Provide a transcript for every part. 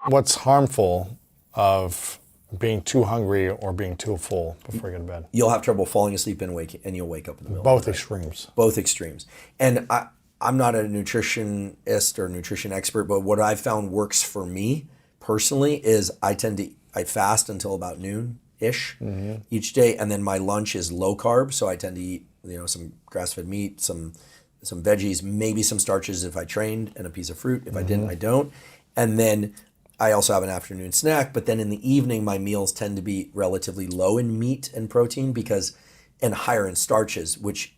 What's harmful of being too hungry or being too full before you go to bed? You'll have trouble falling asleep and you'll wake up in the middle Both of the night. extremes. Both extremes. And I'm not a nutritionist or nutrition expert, but what I've found works for me personally is I fast until about noon-ish each day, and then my lunch is low carb, so I tend to eat some grass-fed meat, some veggies, maybe some starches if I trained, and a piece of fruit. If I didn't, I don't. And then I also have an afternoon snack, but then in the evening, my meals tend to be relatively low in meat and protein and higher in starches, which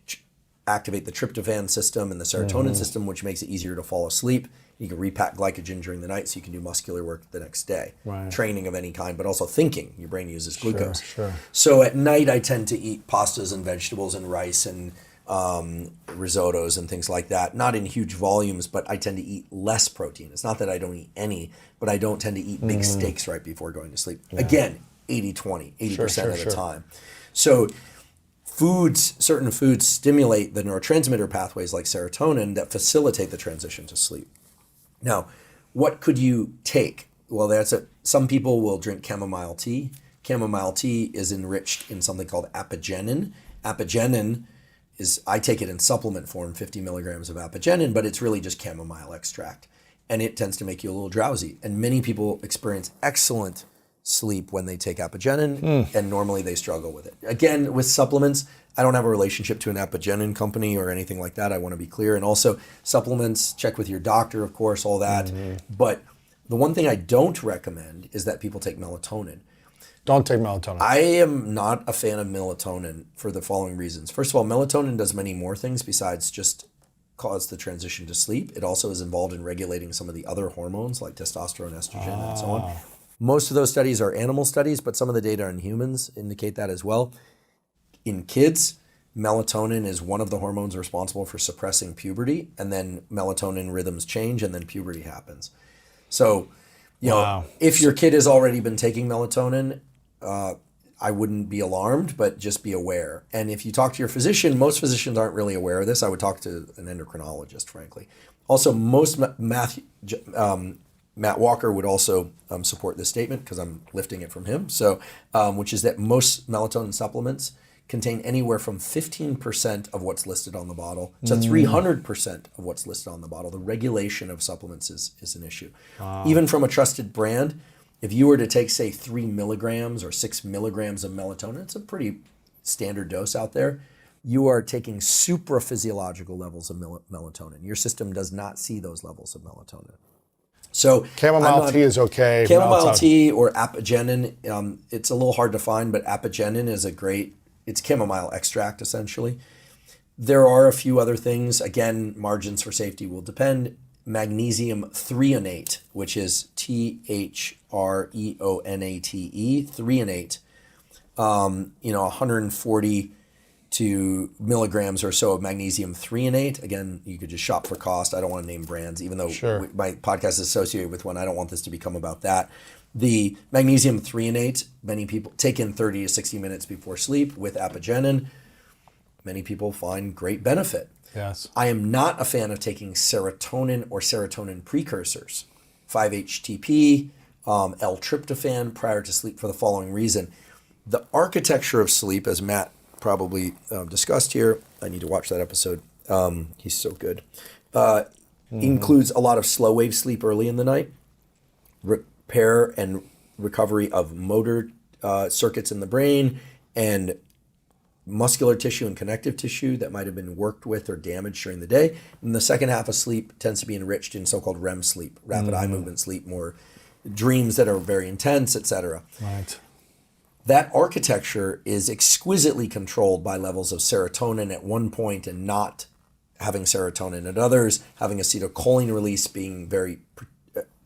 activate the tryptophan system and the serotonin system, which makes it easier to fall asleep. You can repack glycogen during the night so you can do muscular work the next day. Right. Training of any kind, but also thinking. Your brain uses glucose. Sure. So at night, I tend to eat pastas and vegetables and rice and risottos and things like that. Not in huge volumes, but I tend to eat less protein. It's not that I don't eat any, but I don't tend to eat big steaks right before going to sleep. Yeah. Again, 80-20, 80% of the time. So certain foods stimulate the neurotransmitter pathways like serotonin that facilitate the transition to sleep. Now, what could you take? Well, some people will drink chamomile tea. Chamomile tea is enriched in something called apigenin. Apigenin I take it in supplement form, 50 milligrams of apigenin, but it's really just chamomile extract. And it tends to make you a little drowsy. And many people experience excellent sleep when they take apigenin, and normally they struggle with it. Again, with supplements, I don't have a relationship to an apigenin company or anything like that. I want to be clear. And also supplements, check with your doctor, of course, all that. But the one thing I don't recommend is that people take melatonin. Don't take melatonin. I am not a fan of melatonin for the following reasons. First of all, melatonin does many more things besides just cause the transition to sleep. It also is involved in regulating some of the other hormones like testosterone, estrogen, and so on. Most of those studies are animal studies, but some of the data in humans indicate that as well. In kids, melatonin is one of the hormones responsible for suppressing puberty, and then melatonin rhythms change, and then puberty happens. So, if your kid has already been taking melatonin, I wouldn't be alarmed, but just be aware. And if you talk to your physician, most physicians aren't really aware of this. I would talk to an endocrinologist, frankly. Also, Matt Walker would also support this statement because I'm lifting it from him. So, which is that most melatonin supplements contain anywhere from 15% of what's listed on the bottle to 300% of what's listed on the bottle. The regulation of supplements is an issue. Wow. Even from a trusted brand, if you were to take, say, 3 milligrams or 6 milligrams of melatonin, it's a pretty standard dose out there, you are taking supraphysiological levels of melatonin. Your system does not see those levels of melatonin. So chamomile tea is okay. Chamomile tea or apigenin, it's a little hard to find, but apigenin is it's chamomile extract essentially. There are a few other things. Again, margins for safety will depend. Magnesium threonate, which is THREONATE, threonate, 140 milligrams or so of magnesium threonate. Again, you could just shop for cost. I don't want to name brands, even though my podcast is associated with one. I don't want this to become about that. The magnesium threonate, many people take in 30 to 60 minutes before sleep with apigenin. Many people find great benefit. Yes. I am not a fan of taking serotonin or serotonin precursors, 5-HTP, L-tryptophan prior to sleep for the following reason. The architecture of sleep, as Matt probably discussed here, I need to watch that episode. He's so good. Includes a lot of slow wave sleep early in the night, repair and recovery of motor circuits in the brain, and muscular tissue and connective tissue that might have been worked with or damaged during the day. And the second half of sleep tends to be enriched in so-called REM sleep, rapid eye movement sleep, more dreams that are very intense, etc. Right. That architecture is exquisitely controlled by levels of serotonin at one point and not having serotonin at others, having acetylcholine release being very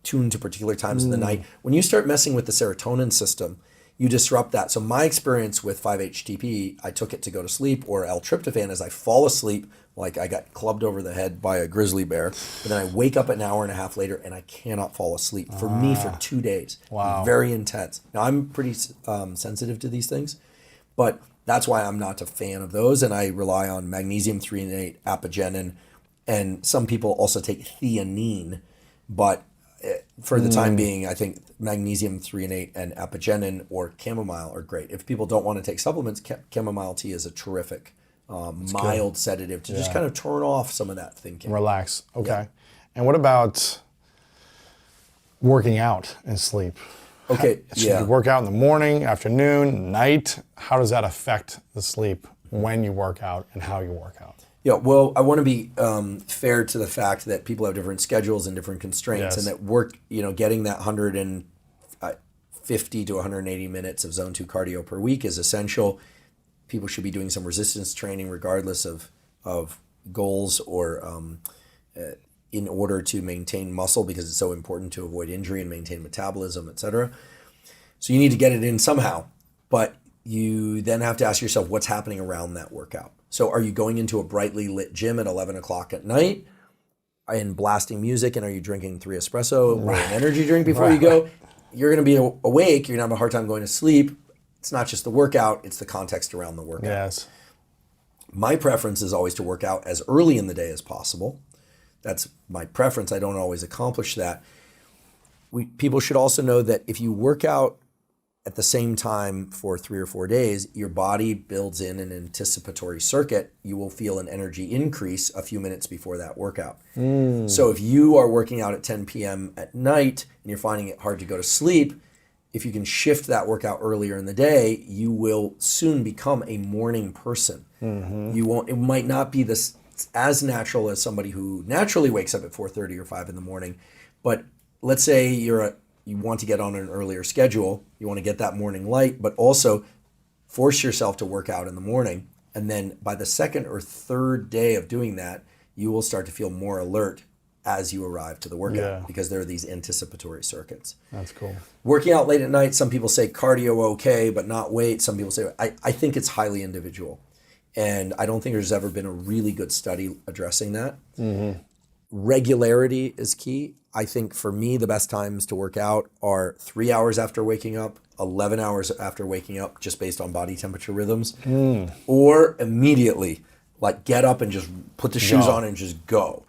tuned to particular times in the night. When you start messing with the serotonin system, you disrupt that. So my experience with 5-HTP, I took it to go to sleep, or L-tryptophan, as I fall asleep, like I got clubbed over the head by a grizzly bear, and then I wake up an hour and a half later and I cannot fall asleep. For me, for 2 days. Wow. Very intense. Now I'm pretty sensitive to these things, but that's why I'm not a fan of those, and I rely on magnesium threonate, apigenin, and some people also take theanine, but for the time being, I think magnesium threonate and apigenin or chamomile are great. If people don't want to take supplements, chamomile tea is a terrific mild sedative to just kind of turn off some of that thinking. Relax. Okay. And what about working out and sleep? Okay. Should you work out in the morning, afternoon, night? How does that affect the sleep when you work out and how you work out? Yeah, well, I want to be fair to the fact that people have different schedules and different constraints, Yes. and that getting that 150 to 180 minutes of zone 2 cardio per week is essential. People should be doing some resistance training regardless of goals or in order to maintain muscle, because it's so important to avoid injury and maintain metabolism, etc. So you need to get it in somehow, but you then have to ask yourself what's happening around that workout. So are you going into a brightly lit gym at 11 o'clock at night and blasting music, and are you drinking 3 espresso or an energy drink before you go? You're going to be awake. You're going to have a hard time going to sleep. It's not just the workout, it's the context around the workout. Yes. My preference is always to work out as early in the day as possible. That's my preference. I don't always accomplish that. People should also know that if you work out at the same time for 3 or 4 days, your body builds in an anticipatory circuit. You will feel an energy increase a few minutes before that workout. So if you are working out at 10 p.m. at night and you're finding it hard to go to sleep, if you can shift that workout earlier in the day, you will soon become a morning person. You won't. It might not be this as natural as somebody who naturally wakes up at 4:30 or 5 in the morning, but let's say you want to get on an earlier schedule, you want to get that morning light, but also force yourself to work out in the morning. And then by the second or third day of doing that, you will start to feel more alert as you arrive to the workout because there are these anticipatory circuits. That's cool. Working out late at night, some people say cardio okay, but not weight. Some people say, I think it's highly individual. And I don't think there's ever been a really good study addressing that. Regularity is key. I think for me, the best times to work out are 3 hours after waking up, 11 hours after waking up, just based on body temperature rhythms, or immediately, like get up and just put the shoes on and just go.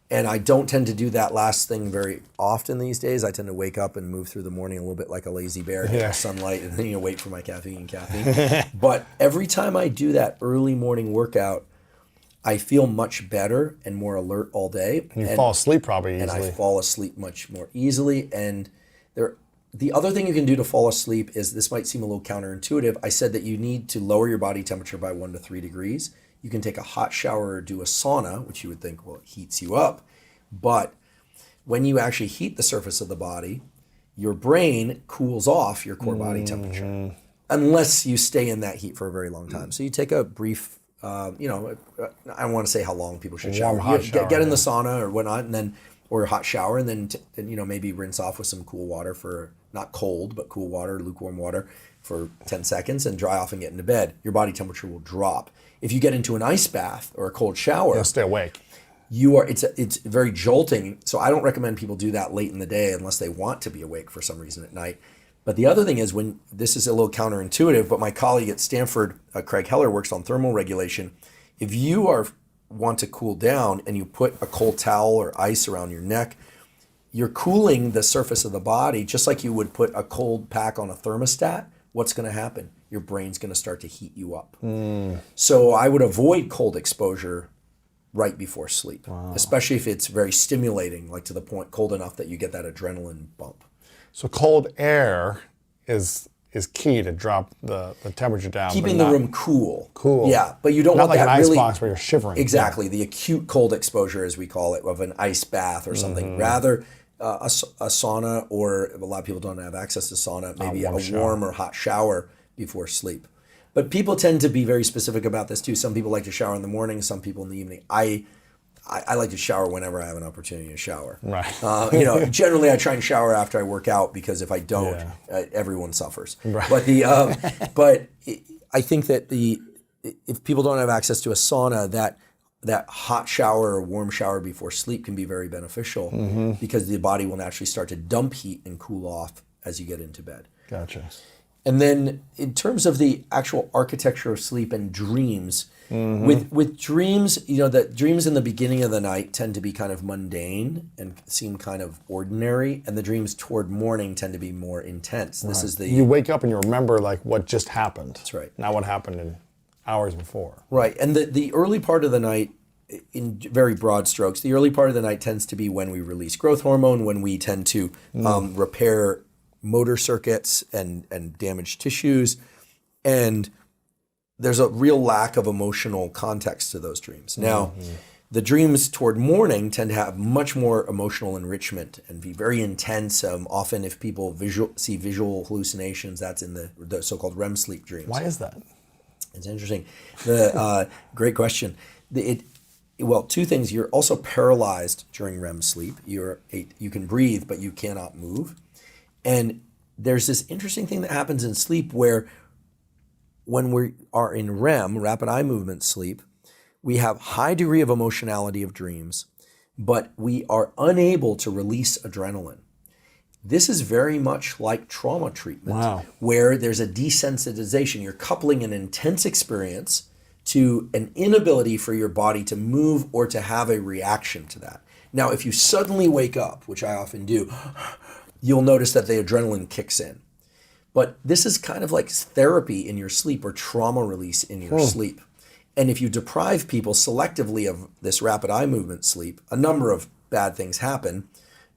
And I don't tend to do that last thing very often these days. I tend to wake up and move through the morning a little bit like a lazy bear, get sunlight, and then wait for my caffeine. But every time I do that early morning workout, I feel much better and more alert all day. You fall asleep probably easily. And I fall asleep much more easily. And the other thing you can do to fall asleep is, this might seem a little counterintuitive. I said that you need to lower your body temperature by 1 to 3 degrees. You can take a hot shower or do a sauna, which you would think, well, it heats you up. But when you actually heat the surface of the body, your brain cools off your core body temperature, unless you stay in that heat for a very long time. So you take a brief, I don't want to say how long people should shower. Hot shower, get in the sauna or whatnot, and then, or a hot shower, and then maybe rinse off with some cool water for, not cold, but cool water, lukewarm water for 10 seconds, and dry off and get into bed. Your body temperature will drop. If you get into an ice bath or a cold shower, You'll stay awake. It's very jolting. So I don't recommend people do that late in the day unless they want to be awake for some reason at night. But the other thing is, when this is a little counterintuitive, but my colleague at Stanford, Craig Heller, works on thermal regulation. If you want to cool down and you put a cold towel or ice around your neck, you're cooling the surface of the body just like you would put a cold pack on a thermostat. What's going to happen? Your brain's going to start to heat you up. So I would avoid cold exposure right before sleep, especially if it's very stimulating, like to the point cold enough that you get that adrenaline bump. So cold air is key to drop the temperature down. Keeping the room cool. Cool. Yeah, but you don't Not want like that an ice really, box where you're shivering. Exactly, the acute cold exposure, as we call it, of an ice bath or something. Rather, a sauna, or a lot of people don't have access to sauna, maybe a warm or hot shower before sleep. But people tend to be very specific about this too. Some people like to shower in the morning, some people in the evening. I like to shower whenever I have an opportunity to shower. Right. Generally I try and shower after I work out, because if I don't, everyone suffers. Right. But I think that if people don't have access to a sauna, that hot shower or warm shower before sleep can be very beneficial, because the body will naturally start to dump heat and cool off as you get into bed. Gotcha. And then in terms of the actual architecture of sleep and dreams, with dreams, the dreams in the beginning of the night tend to be kind of mundane and seem kind of ordinary, and the dreams toward morning tend to be more intense. This is You wake up and you remember like what just happened. That's right. Not what happened in hours before. Right. And the early part of the night, in very broad strokes, the early part of the night tends to be when we release growth hormone, when we tend to repair motor circuits and damaged tissues. And there's a real lack of emotional context to those dreams. Now, the dreams toward morning tend to have much more emotional enrichment and be very intense. Often if people see visual hallucinations, that's in the so-called REM sleep dreams. Why is that? It's interesting. Great question. Well, two things. You're also paralyzed during REM sleep. You can breathe, but you cannot move. And there's this interesting thing that happens in sleep where when we are in REM, rapid eye movement sleep, we have high degree of emotionality of dreams, but we are unable to release adrenaline. This is very much like trauma treatment, where there's a desensitization. You're coupling an intense experience to an inability for your body to move or to have a reaction to that. Now, if you suddenly wake up, which I often do, you'll notice that the adrenaline kicks in. But this is kind of like therapy in your sleep or trauma release in your sleep. And if you deprive people selectively of this rapid eye movement sleep, a number of bad things happen.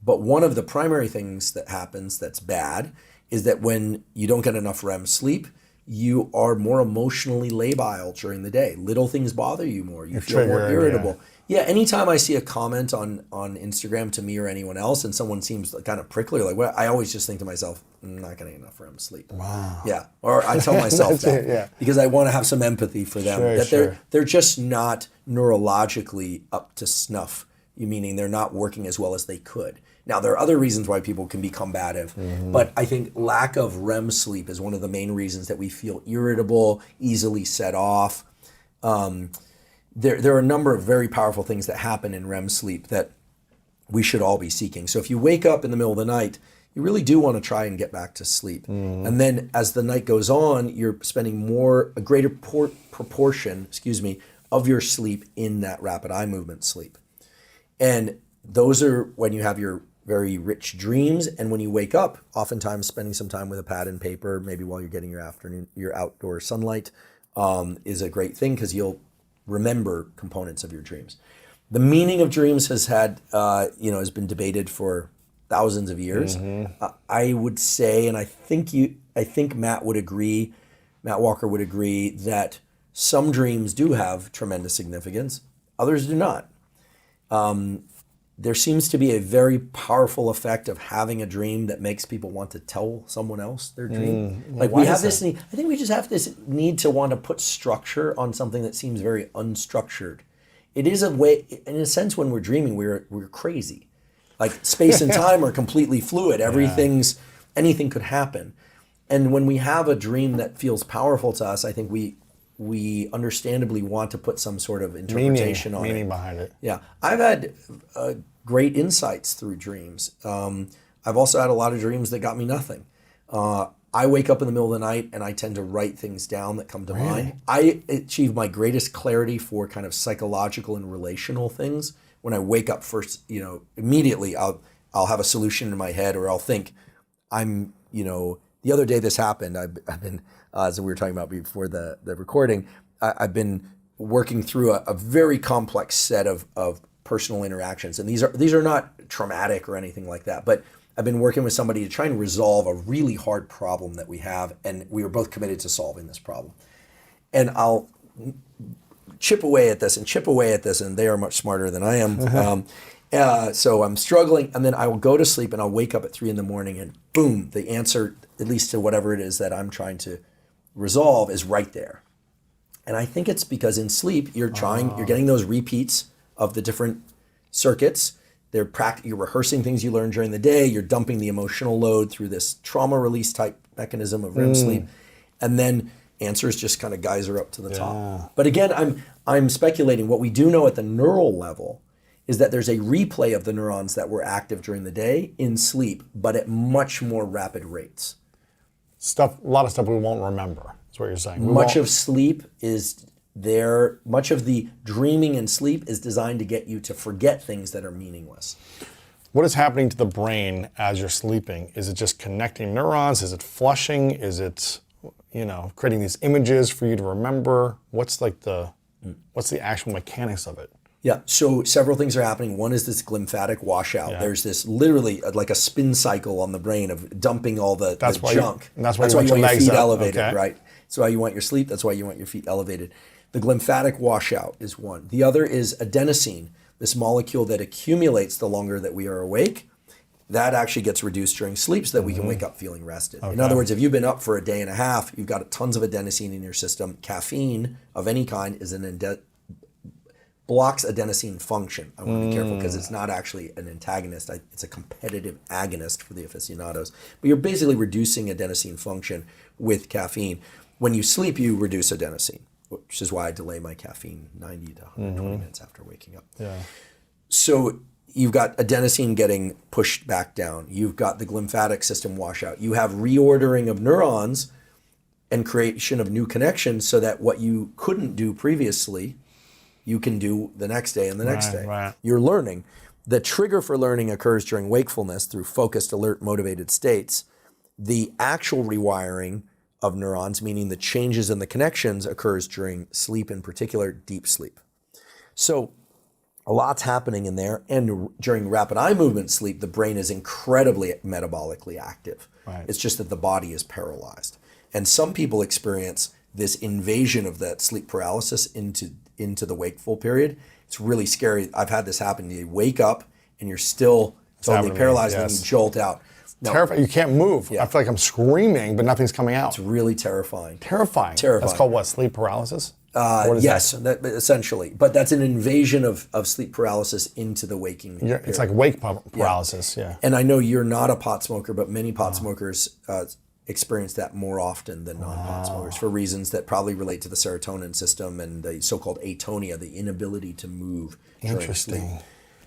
But one of the primary things that happens that's bad is that when you don't get enough REM sleep, you are more emotionally labile during the day. Little things bother you more. You feel more irritable. Yeah, anytime I see a comment on Instagram to me or anyone else and someone seems kind of prickly, like I always just think to myself, I'm not getting enough REM sleep. Wow. Yeah, or I tell myself that because I want to have some empathy for them. They're just not neurologically up to snuff, meaning they're not working as well as they could. Now, there are other reasons why people can be combative, but I think lack of REM sleep is one of the main reasons that we feel irritable, easily set off. There are a number of very powerful things that happen in REM sleep that we should all be seeking. So if you wake up in the middle of the night, you really do want to try and get back to sleep. And then as the night goes on, you're spending a greater proportion, of your sleep in that rapid eye movement sleep. And those are when you have your very rich dreams, and when you wake up, oftentimes spending some time with a pad and paper, maybe while you're getting your outdoor sunlight, is a great thing because you'll remember components of your dreams. The meaning of dreams has been debated for thousands of years. I would say, and I think Matt Walker would agree that some dreams do have tremendous significance, others do not. There seems to be a very powerful effect of having a dream that makes people want to tell someone else their dream. Like we have this need, I think we just have this need to want to put structure on something that seems very unstructured. It is a way, in a sense, when we're dreaming, we're crazy. Like space and time are completely fluid. Anything could happen. And when we have a dream that feels powerful to us, I think we understandably want to put some sort of interpretation on it. Meaning behind it. Yeah. I've had great insights through dreams. I've also had a lot of dreams that got me nothing. I wake up in the middle of the night and I tend to write things down that come to mind. I achieve my greatest clarity for kind of psychological and relational things when I wake up first. Immediately I'll have a solution in my head, or I'll think the other day this happened. I've been, as we were talking about before the recording, I've been working through a very complex set of personal interactions. And these are not traumatic or anything like that, but I've been working with somebody to try and resolve a really hard problem that we have, and we were both committed to solving this problem. And I'll chip away at this, and they are much smarter than I am. So I'm struggling, and then I will go to sleep, and I'll wake up at 3 a.m, and boom, the answer, at least to whatever it is that I'm trying to resolve, is right there. And I think it's because in sleep, you're getting those repeats of the different circuits. You're rehearsing things you learned during the day. You're dumping the emotional load through this trauma release type mechanism of REM sleep, and then answers just kind of geyser up to the top. But again, I'm speculating. What we do know at the neural level is that there's a replay of the neurons that were active during the day in sleep, but at much more rapid rates. stuff, a lot of stuff we won't remember. That's what you're saying. Much of sleep is there. Much of the dreaming and sleep is designed to get you to forget things that are meaningless. What is happening to the brain as you're sleeping? Is it just connecting neurons? Is it flushing? Is it, creating these images for you to remember? What's the actual mechanics of it? Yeah, so several things are happening. One is this glymphatic washout. Yeah. There's this literally like a spin cycle on the brain of dumping all the junk. That's why you want your feet elevated, right? That's why you want your sleep. That's why you want your feet elevated. The glymphatic washout is one. The other is adenosine, this molecule that accumulates the longer that we are awake. That actually gets reduced during sleep so that we can wake up feeling rested. Okay. In other words, if you've been up for a day and a half, you've got tons of adenosine in your system. Caffeine of any kind is blocks adenosine function. I want to be careful because it's not actually an antagonist. It's a competitive agonist for the aficionados. But you're basically reducing adenosine function with caffeine. When you sleep, you reduce adenosine, which is why I delay my caffeine 90 to 120 minutes after waking up. Yeah. So you've got adenosine getting pushed back down. You've got the glymphatic system washout. You have reordering of neurons and creation of new connections so that what you couldn't do previously, you can do the next day and the next day. Right. You're learning. The trigger for learning occurs during wakefulness through focused, alert, motivated states. The actual rewiring of neurons, meaning the changes in the connections, occurs during sleep, in particular, deep sleep. So a lot's happening in there. And during rapid eye movement sleep, the brain is incredibly metabolically active. Right. It's just that the body is paralyzed. And some people experience this invasion of that sleep paralysis into the wakeful period. It's really scary. I've had this happen. You wake up and you're still totally paralyzed and you jolt out. No. Terrifying. You can't move. Yeah. I feel like I'm screaming, but nothing's coming out. It's really terrifying. Terrifying. That's called what? Sleep paralysis? Yes, that, essentially. But that's an invasion of sleep paralysis into the waking period. It's like wake paralysis, yeah. And I know you're not a pot smoker, but many pot smokers experience that more often than non-pot smokers for reasons that probably relate to the serotonin system and the so-called atonia, the inability to move during sleep.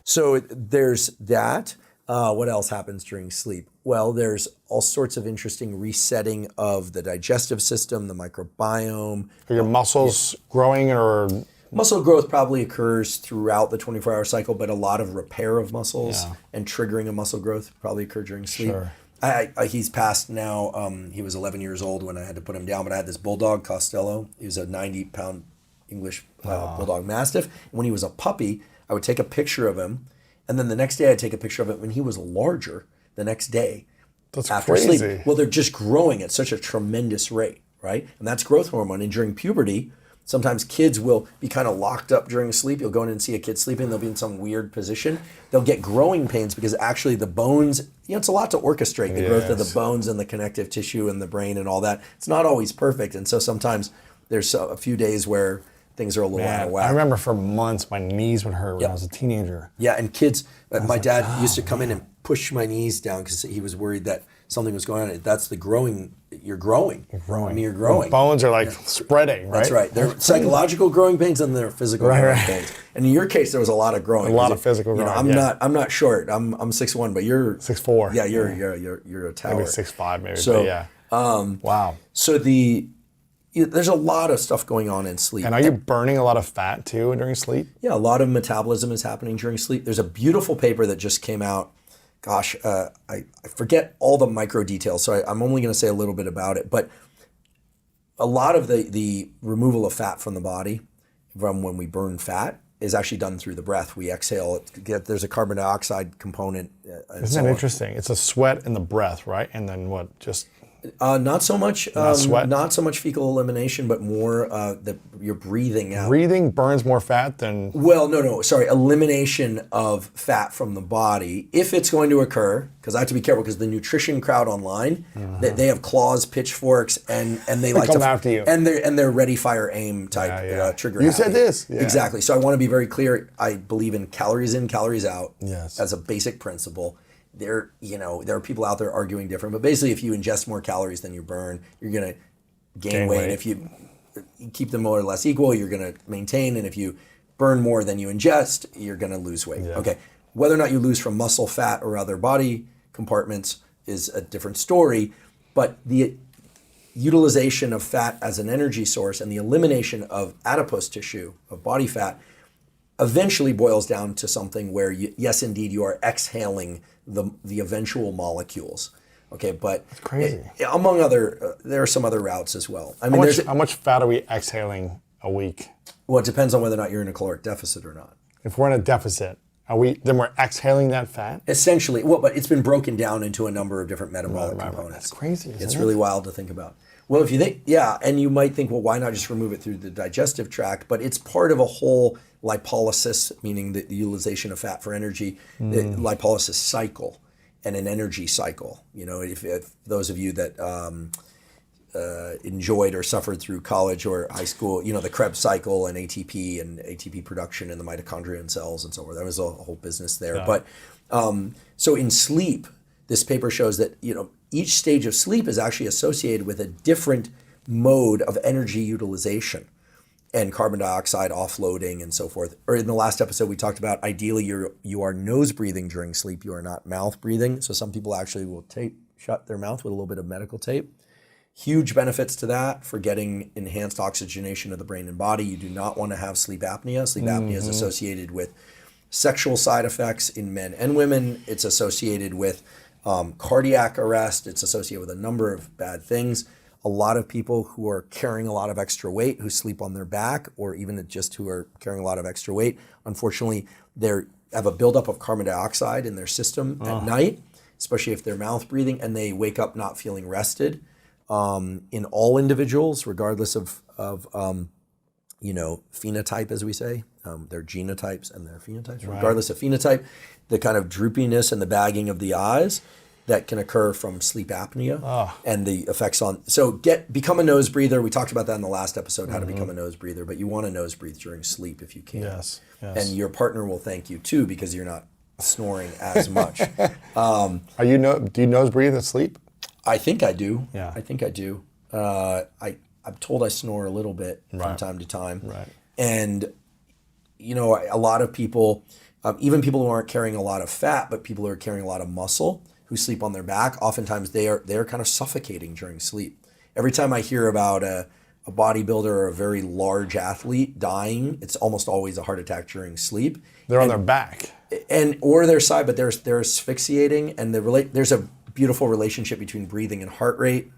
So there's that. What else happens during sleep? Well, there's all sorts of interesting resetting of the digestive system, the microbiome. Are your muscles growing or? Muscle growth probably occurs throughout the 24-hour cycle, but a lot of repair of muscles and triggering of muscle growth probably occur during sleep. Sure. He's passed now. He was 11 years old when I had to put him down, but I had this bulldog, Costello. He was a 90-pound English bulldog mastiff. And when he was a puppy, I would take a picture of him, and then the next day I'd take a picture of it when he was larger the next day. That's after crazy. sleep. Well, they're just growing at such a tremendous rate, right? And that's growth hormone. And during puberty, sometimes kids will be kind of locked up during sleep. You'll go in and see a kid sleeping. They'll be in some weird position. They'll get growing pains because actually the bones, it's a lot to orchestrate the growth of the bones and the connective tissue and the brain and all that. It's not always perfect. And so sometimes there's a few days where things are a little out of whack. I remember for months my knees would hurt when I was a teenager. Yeah, and kids, my dad used to come in and push my knees down because he was worried that something was going on. That's the growing. You're growing. I mean, you're growing. The bones are like spreading, right? That's right. They're psychological growing pains and they're physical growing pains. And in your case, there was a lot of growing. A lot of physical growing. I'm not short. I'm 6'1", but you're 6'4". Yeah, you're a tower. Maybe 6'5", maybe. So but yeah. Wow. So there's a lot of stuff going on in sleep. And are you burning a lot of fat too during sleep? Yeah, a lot of metabolism is happening during sleep. There's a beautiful paper that just came out. Gosh, I forget all the micro details, so I'm only going to say a little bit about it. But a lot of the removal of fat from the body, from when we burn fat, is actually done through the breath. We exhale. There's a carbon dioxide component. Isn't that interesting? It's a sweat and the breath, right? And then what? Just not so much. Sweat? Not so much fecal elimination, but more you're breathing out. Breathing burns more fat than. Well, no. Sorry, elimination of fat from the body, if it's going to occur. Because I have to be careful. Because the nutrition crowd online, they have claws, pitchforks, and they like come to after you. And they're ready, fire, aim type trigger. You said this. Yeah. Exactly. So I want to be very clear. I believe in calories in, calories out. Yes. As a basic principle. There are people out there arguing different, but basically, if you ingest more calories than you burn, you're going to gain weight. If you keep them more or less equal, you're going to maintain, and if you burn more than you ingest, you're going to lose weight. Yeah. Okay, whether or not you lose from muscle, fat, or other body compartments is a different story, but utilization of fat as an energy source and the elimination of adipose tissue, of body fat, eventually boils down to something where, yes, indeed, you are exhaling the eventual molecules. Okay, but crazy. Among other, there are some other routes as well. I mean, How much fat are we exhaling a week? well, it depends on whether or not you're in a caloric deficit or not. If we're in a deficit, then we're exhaling that fat? Essentially, well, but it's been broken down into a number of different metabolic components. That's crazy, isn't It's it? really wild to think about. Well, if you think, yeah, and you might think, well, why not just remove it through the digestive tract? But it's part of a whole lipolysis, meaning the utilization of fat for energy, the lipolysis cycle and an energy cycle. You know, if those of you that enjoyed or suffered through college or high school, you know, the Krebs cycle and ATP production in the mitochondria and cells and so forth. That was a whole business there. Yeah. But so in sleep, this paper shows that, you know, each stage of sleep is actually associated with a different mode of energy utilization and carbon dioxide offloading and so forth. Or in the last episode, we talked about ideally you are nose breathing during sleep. You are not mouth breathing. So some people actually will shut their mouth with a little bit of medical tape. Huge benefits to that for getting enhanced oxygenation of the brain and body. You do not want to have sleep apnea. Sleep apnea is associated with sexual side effects in men and women. It's associated with cardiac arrest. It's associated with a number of bad things. A lot of people who are carrying a lot of extra weight, who sleep on their back, or even just who are carrying a lot of extra weight, unfortunately, they have a buildup of carbon dioxide in their system at night, especially if they're mouth breathing, and they wake up not feeling rested. In all individuals, regardless of you know, phenotype, as we say, their genotypes and their phenotypes. Right. Regardless of phenotype, the kind of droopiness and the bagging of the eyes that can occur from sleep apnea and the effects on. So become a nose breather. We talked about that in the last episode, how to become a nose breather. But you want to nose breathe during sleep if you can. Yes. And your partner will thank you too because you're not snoring as much. Do you nose breathe at sleep? I think I do. Yeah. I think I do. I'm told I snore a little bit from time to time. Right. And, you know, a lot of people, even people who aren't carrying a lot of fat, but people who are carrying a lot of muscle, who sleep on their back, oftentimes they're kind of suffocating during sleep. Every time I hear about a bodybuilder or a very large athlete dying, it's almost always a heart attack during sleep. They're on their back. Or their side, but they're asphyxiating, and there's a beautiful relationship between breathing and heart rate.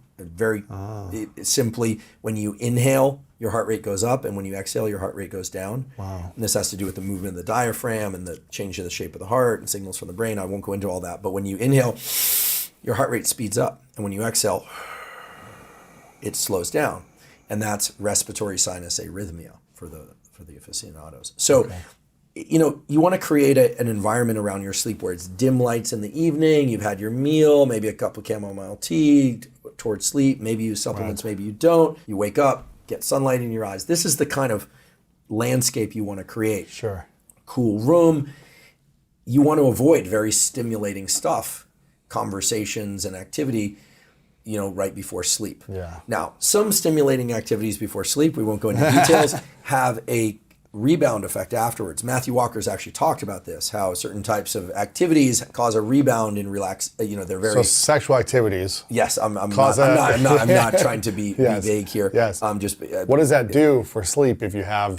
Simply, when you inhale, your heart rate goes up, and when you exhale, your heart rate goes down. Wow. And this has to do with the movement of the diaphragm and the change of the shape of the heart and signals from the brain. I won't go into all that, but when you inhale, your heart rate speeds up, and when you exhale, it slows down, and that's respiratory sinus arrhythmia for the aficionados. So. Okay. You know, you want to create an environment around your sleep where it's dim lights in the evening, you've had your meal, maybe a cup of chamomile tea towards sleep, maybe you use supplements, maybe you don't. You wake up, get sunlight in your eyes. This is the kind of landscape you want to create. Sure. Cool room. You want to avoid very stimulating stuff, conversations and activity, you know, right before sleep. Yeah. Now, some stimulating activities before sleep, we won't go into details, have a rebound effect afterwards. Matthew Walker's actually talked about this, how certain types of activities cause a rebound in they're very... So sexual activities. Yes, I'm not trying to be vague here. Yes. What does that do for sleep if you have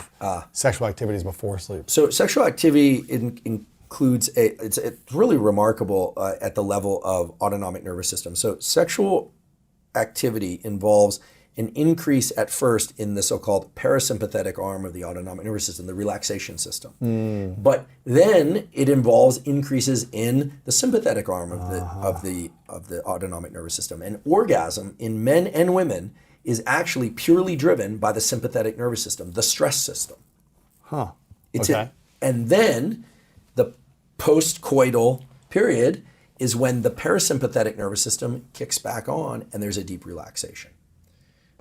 sexual activities before sleep? So sexual activity includes it's really remarkable at the level of autonomic nervous system. So sexual activity involves an increase at first in the so-called parasympathetic arm of the autonomic nervous system, the relaxation system. But then it involves increases in the sympathetic arm of the autonomic nervous system. And orgasm in men and women is actually purely driven by the sympathetic nervous system, the stress system. Huh. Okay. And then the post-coital period is when the parasympathetic nervous system kicks back on and there's a deep relaxation.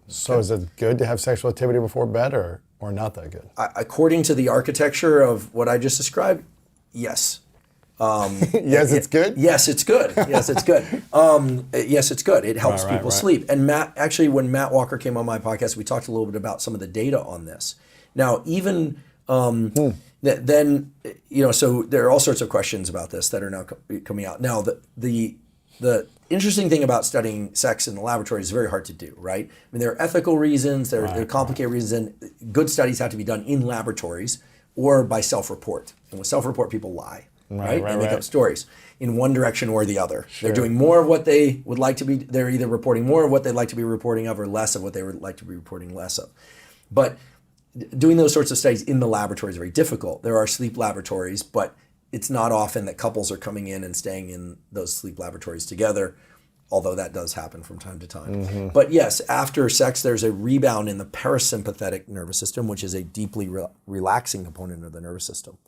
So is it good to have sexual activity before bed or not that good? According to the architecture of what I just described, yes. Yes, it's good? Yes, it's good. Yes, it's good. Yes, it's good. It helps people sleep. And when Matt Walker came on my podcast, we talked a little bit about some of the data on this. Now, even then, you know, so there are all sorts of questions about this that are now coming out. Now, the the interesting thing about studying sex in the laboratory is very hard to do, right? I mean, there are ethical reasons, there are complicated reasons, and good studies have to be done in laboratories or by self-report. And with self-report, people lie, right? And make up stories in one direction or the other. They're doing more of what they would like to be, they're either reporting more of what they'd like to be reporting of or less of what they would like to be reporting less of. But doing those sorts of studies in the laboratory is very difficult. There are sleep laboratories, but it's not often that couples are coming in and staying in those sleep laboratories together, although that does happen from time to time. But yes, after sex, there's a rebound in the parasympathetic nervous system, which is a deeply relaxing component of the nervous system.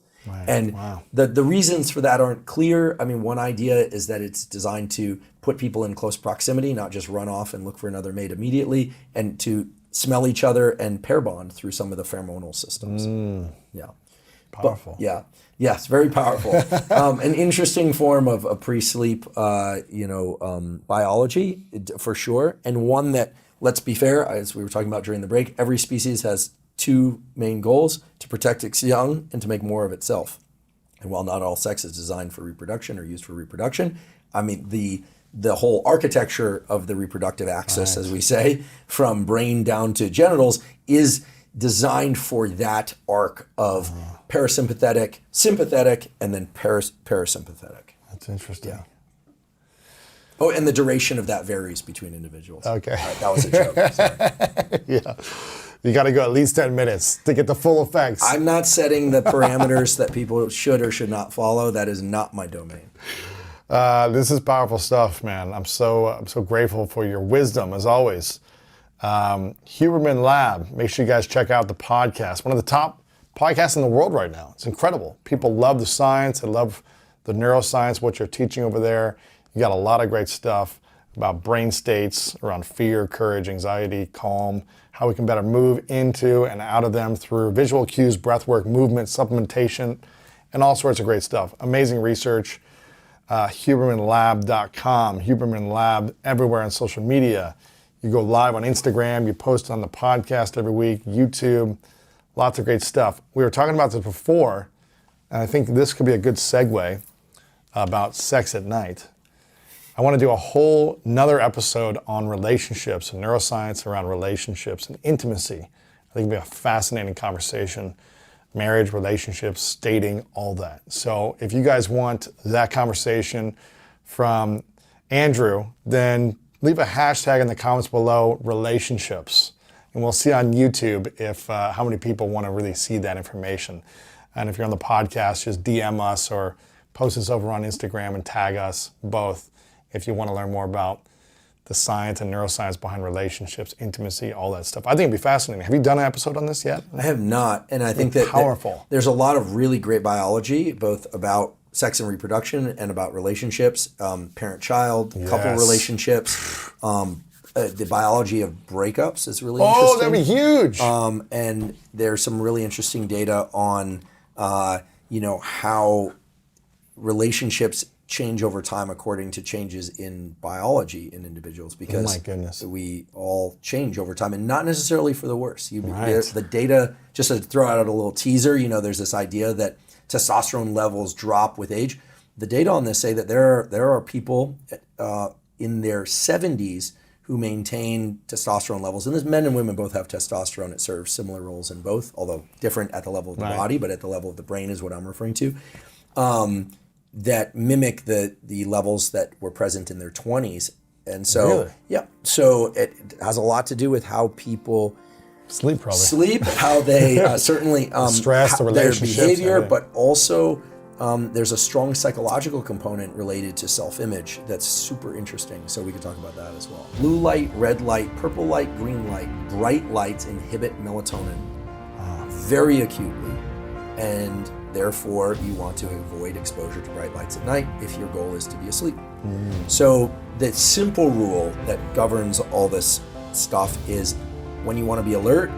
And the reasons for that aren't clear. I mean, one idea is that it's designed to put people in close proximity, not just run off and look for another mate immediately, and to smell each other and pair bond through some of the pheromonal systems. Yeah. Powerful. But, yeah. Yes, very powerful. An interesting form of pre-sleep, biology for sure, and one that, let's be fair, as we were talking about during the break, every species has two main goals: to protect its young and to make more of itself. And while not all sex is designed for reproduction or used for reproduction, I mean the whole architecture of the reproductive axis, as we say, from brain down to genitals, is designed for that arc of parasympathetic, sympathetic, and then parasympathetic. That's interesting. Yeah. Oh, and the duration of that varies between individuals. Okay. That was a joke. Sorry. Yeah. You got to go at least 10 minutes to get the full effects. I'm not setting the parameters that people should or should not follow. That is not my domain. This is powerful stuff, man. I'm so grateful for your wisdom, as always. Huberman Lab. Make sure you guys check out the podcast. One of the top podcasts in the world right now. It's incredible. People love the science. They love the neuroscience, what you're teaching over there. You got a lot of great stuff about brain states, around fear, courage, anxiety, calm, how we can better move into and out of them through visual cues, breath work, movement, supplementation, and all sorts of great stuff. Amazing research. HubermanLab.com. Huberman Lab everywhere on social media. You go live on Instagram. You post on the podcast every week, YouTube. Lots of great stuff. We were talking about this before, and I think this could be a good segue about sex at night. I want to do a whole another episode on relationships and neuroscience around relationships and intimacy. I think it'll be a fascinating conversation. Marriage, relationships, dating, all that. So if you guys want that conversation from Andrew, then leave a hashtag in the comments below, relationships. And we'll see on YouTube if how many people want to really see that information. And if you're on the podcast, just DM us or post us over on Instagram and tag us both if you want to learn more about the science and neuroscience behind relationships, intimacy, all that stuff. I think it'd be fascinating. Have you done an episode on this yet? I have not, and I think that there's a lot of really great biology, both about sex and reproduction and about relationships, parent-child, couple relationships. The biology of breakups is really interesting. Oh, that'd be huge. And there's some really interesting data on, how relationships change over time according to changes in biology in individuals, because my goodness, we all change over time, and not necessarily for the worse. The data, just to throw out a little teaser, there's this idea that testosterone levels drop with age. The data on this say that there are people in their 70s who maintain testosterone levels, and this men and women both have testosterone. It serves similar roles in both, although different at the level of the body, but at the level of the brain is what I'm referring to. That mimic the levels that were present in their 20s. And so, so it has a lot to do with how people sleep, how they certainly stress, the relationships, their behavior, but also there's a strong psychological component related to self-image that's super interesting. So we can talk about that as well. Blue light, red light, purple light, green light, bright lights inhibit melatonin very acutely, and therefore, you want to avoid exposure to bright lights at night if your goal is to be asleep. So the simple rule that governs all this stuff is when you want to be alert,